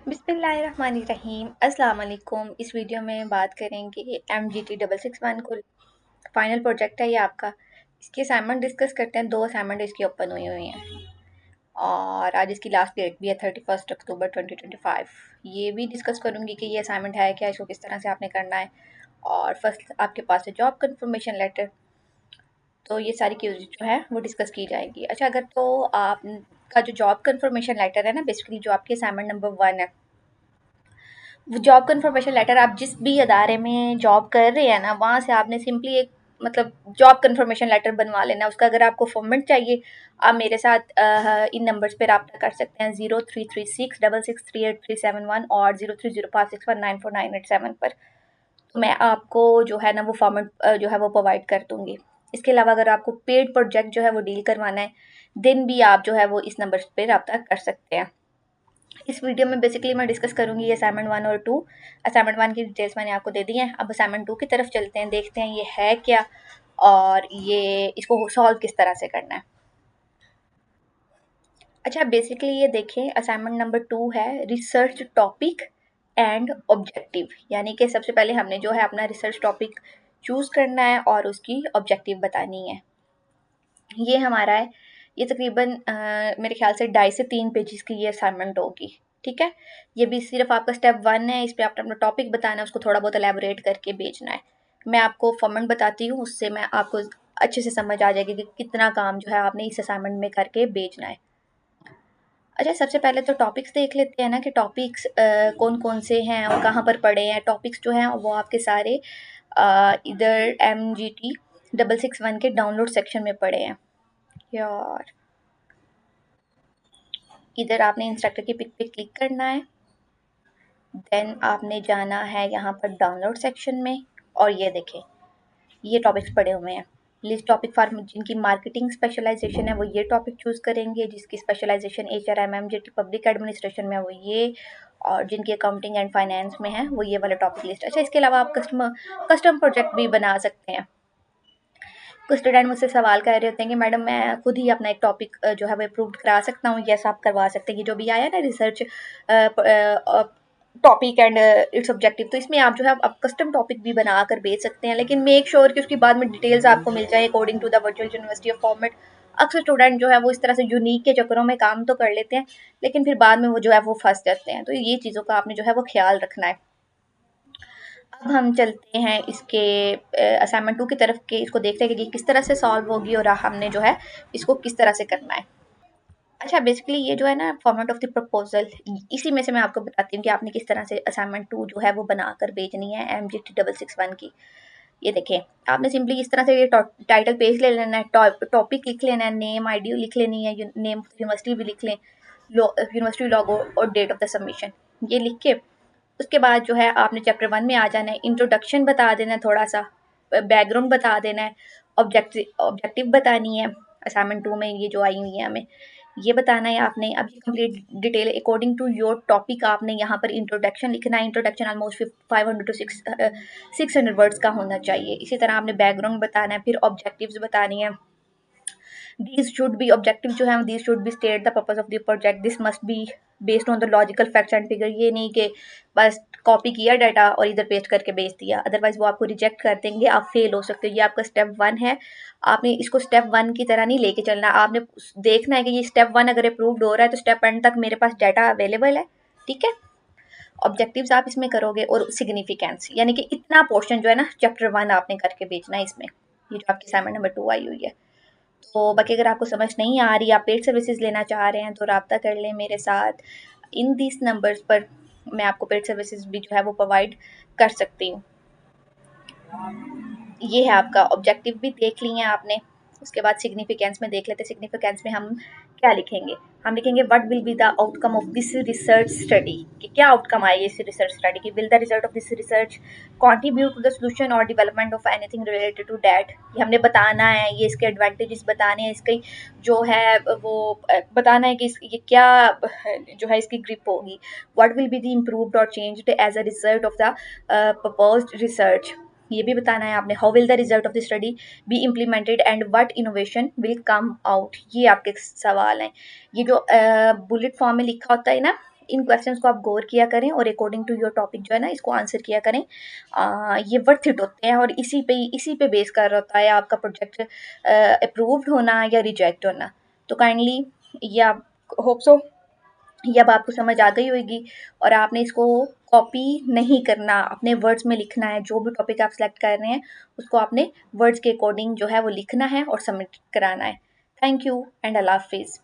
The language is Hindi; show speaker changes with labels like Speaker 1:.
Speaker 1: बिस्मिल्लाहिर्रहमानिर्रहीम अस्सलाम वालेकुम। इस वीडियो में बात करेंगे MGT 661 को फाइनल प्रोजेक्ट है ये आपका। इसकी असाइनमेंट डिस्कस करते हैं। 2 असाइनमेंट इसकी ओपन हुई हैं और आज इसकी लास्ट डेट भी है 31 अक्टूबर 2025। ये भी डिस्कस करूँगी कि ये असाइनमेंट है क्या, इसको किस तरह से आपने करना है। और फर्स्ट आपके पास है जॉब कन्फर्मेशन लेटर, तो ये सारी चीज़ें जो है वो डिस्कस की जाएंगी। अच्छा, अगर तो आपका जो जॉब कन्फर्मेशन लेटर है ना, बेसिकली जो आपकी असाइनमेंट नंबर 1 है, वो जॉब कन्फर्मेशन लेटर आप जिस भी अदारे में जॉब कर रहे हैं ना, वहाँ से आपने सिंपली एक मतलब जॉब कन्फर्मेशन लेटर बनवा लेना। उसका अगर आपको फॉर्मेट चाहिए, आप मेरे साथ इन नंबर्स पे रब्ता कर सकते हैं 0336663837 और 0305619498 पर। तो मैं आपको जो है ना वो फॉर्मेट जो है वो प्रोवाइड कर दूँगी। इसके अलावा अगर आपको पेड प्रोजेक्ट जो है वो डील करवाना है, देन भी आप जो है वो इस नंबर पे रब्ता कर सकते हैं। इस वीडियो में बेसिकली मैं डिस्कस करूंगी ये असाइनमेंट 1 और 2। असाइनमेंट 1 की डिटेल्स मैंने आपको दे दी हैं। अब असाइनमेंट 2 की तरफ चलते हैं, देखते हैं ये है क्या और ये इसको सॉल्व किस तरह से करना है। अच्छा, बेसिकली ये देखें, असाइनमेंट नंबर 2 है रिसर्च टॉपिक एंड ऑब्जेक्टिव। यानी कि सबसे पहले हमने जो है अपना रिसर्च टॉपिक चूज़ करना है और उसकी ऑब्जेक्टिव बतानी है। ये हमारा है। ये तकरीबन मेरे ख्याल से 2.5 से 3 पेजेस की ये असाइनमेंट होगी। ठीक है, ये भी सिर्फ आपका स्टेप 1 है। इस पे आपने अपना टॉपिक बताना है, उसको थोड़ा बहुत एलैबोरेट करके भेजना है। मैं आपको फॉर्मेट बताती हूँ, उससे मैं आपको अच्छे से समझ आ जाएगी कि कितना काम जो है आपने इस असाइनमेंट में करके भेजना है। अच्छा, सबसे पहले तो टॉपिक्स देख लेते हैं ना कि टॉपिक्स कौन कौन से हैं और कहाँ पर पढ़े हैं। टॉपिक्स जो हैं वो आपके सारे इधर MGT 661 के डाउनलोड सेक्शन में पड़े हैं यार। इधर आपने इंस्ट्रक्टर की पिक पे क्लिक करना है, देन आपने जाना है यहाँ पर डाउनलोड सेक्शन में और ये देखें, ये टॉपिक्स पड़े हुए हैं। लिस्ट टॉपिक फॉर जिनकी मार्केटिंग स्पेशलाइजेशन है वो ये टॉपिक चूज़ करेंगे, जिसकी specialisation HRM MGT public administration में है वो ये, और जिनकी अकाउंटिंग एंड फाइनेंस में है वो ये वाला टॉपिक लिस्ट। अच्छा, इसके अलावा आप कस्टम प्रोजेक्ट भी बना सकते हैं। कुछ स्टूडेंट मुझसे सवाल कर रहे होते हैं कि मैडम मैं खुद ही अपना एक टॉपिक जो है वो अप्रूव करा सकता हूँ। यस, आप करवा सकते हैं। ये जो भी आया ना research topic and it's objective, तो इसमें आप जो है आप कस्टम टॉपिक भी बना कर भेज सकते हैं, लेकिन मेक श्योर कि उसकी बाद में डिटेल्स आपको मिल जाए according to the virtual university of format. अक्सर स्टूडेंट जो है वो इस तरह से यूनिक के चक्करों में काम तो कर लेते हैं, लेकिन फिर बाद में वो जो है वो फंस जाते हैं। तो ये चीज़ों का आपने जो है वो ख्याल रखना है। अब हम चलते हैं इसके असाइनमेंट 2 की तरफ के, इसको देखते हैं कि ये किस तरह से सॉल्व होगी और हमने जो है इसको किस तरह से करना है। अच्छा, बेसिकली ये जो है ना फॉर्मेट ऑफ द प्रपोजल, इसी में से मैं आपको बताती हूँ कि आपने किस तरह से असाइनमेंट 2 जो है वो बनाकर भेजनी है MGT 661 की। ये देखें, आपने सिंपली इस तरह से ये टाइटल पेज ले लेना है, टॉपिक लिख लेना है, नेम आईडी लिख लेनी है, नेम यूनिवर्सिटी भी लिख लें, यूनिवर्सिटी लोगो और डेट ऑफ द सबमिशन ये लिख के उसके बाद जो है आपने चैप्टर 1 में आ जाना है। इंट्रोडक्शन बता देना है, थोड़ा सा बैकग्राउंड बता देना है, ऑब्जेक्टिव बतानी है। असाइनमेंट 2 में ये जो आई हुई है हमें ये बताना है आपने। अब ये complete detail according to your topic आपने यहाँ पर इंट्रोडक्शन लिखना है। इंट्रोडक्शन ऑलमोस्ट 500 टू 600 वर्ड्स का होना चाहिए। इसी तरह आपने बैकग्राउंड बताना है, फिर ऑब्जेक्टिव्स बतानी है। These should be objective जो है, these should be state the purpose of the project, this must be based on the logical facts and figure। ये नहीं कि बस कॉपी किया डाटा और इधर पेस्ट करके भेज दिया, अदरवाइज वो आपको रिजेक्ट कर देंगे, आप फेल हो सकते हो। ये आपका स्टेप 1 है, आपने इसको स्टेप 1 की तरह नहीं लेके चलना। आपने देखना है कि ये स्टेप 1 अगर अप्रूव्ड हो रहा है तो स्टेप एंड तक मेरे पास डाटा अवेलेबल है। ठीक है, ऑब्जेक्टिव्स आप इसमें करोगे और सिग्निफिकेंस, यानी कि इतना पोर्शन जो है ना चैप्टर 1 आपने करके भेजना है इसमें। ये जो आपकी असाइनमेंट नंबर 2 आई हुई है। तो बाकी अगर आपको समझ नहीं आ रही, आप पेड सर्विसेज लेना चाह रहे हैं तो रब्ता कर लें मेरे साथ। इन दिस नंबर्स पर मैं आपको पेड सर्विसेज भी जो है वो प्रोवाइड कर सकती हूँ। ये है आपका ऑब्जेक्टिव भी देख लिए हैं आपने। उसके बाद सिग्निफिकेंस में देख लेते हैं। सिग्निफिकेंस में हम क्या लिखेंगे, हम लिखेंगे what will be the outcome of this research study, कि क्या आउटकम आएगी इस रिसर्च स्टडी की। Will the result of this research contribute to the solution और development of anything related to that. ये हमने बताना है, ये इसके एडवांटेजेस बताने हैं, इसकी जो है वो बताना है कि ये क्या जो है इसकी ग्रिप होगी। What will be the improved और changed as a result of the proposed research, ये भी बताना है आपने। How will the result of the study be implemented and what innovation will come out, ये आपके सवाल हैं। ये जो बुलेट फॉर्म में लिखा होता है ना, इन क्वेश्चंस को आप गौर किया करें और अकॉर्डिंग टू योर टॉपिक जो है ना इसको आंसर किया करें। ये वर्थ इट होते हैं और इसी पे बेस कर होता है आपका प्रोजेक्ट अप्रूव्ड होना या रिजेक्ट होना। तो काइंडली ये आप होप सो ये अब आपको समझ आ गई होगी और आपने इसको कॉपी नहीं करना, अपने वर्ड्स में लिखना है। जो भी टॉपिक आप सिलेक्ट कर रहे हैं उसको आपने वर्ड्स के अकॉर्डिंग जो है वो लिखना है और सबमिट कराना है। थैंक यू एंड अल्लाह हाफिज़।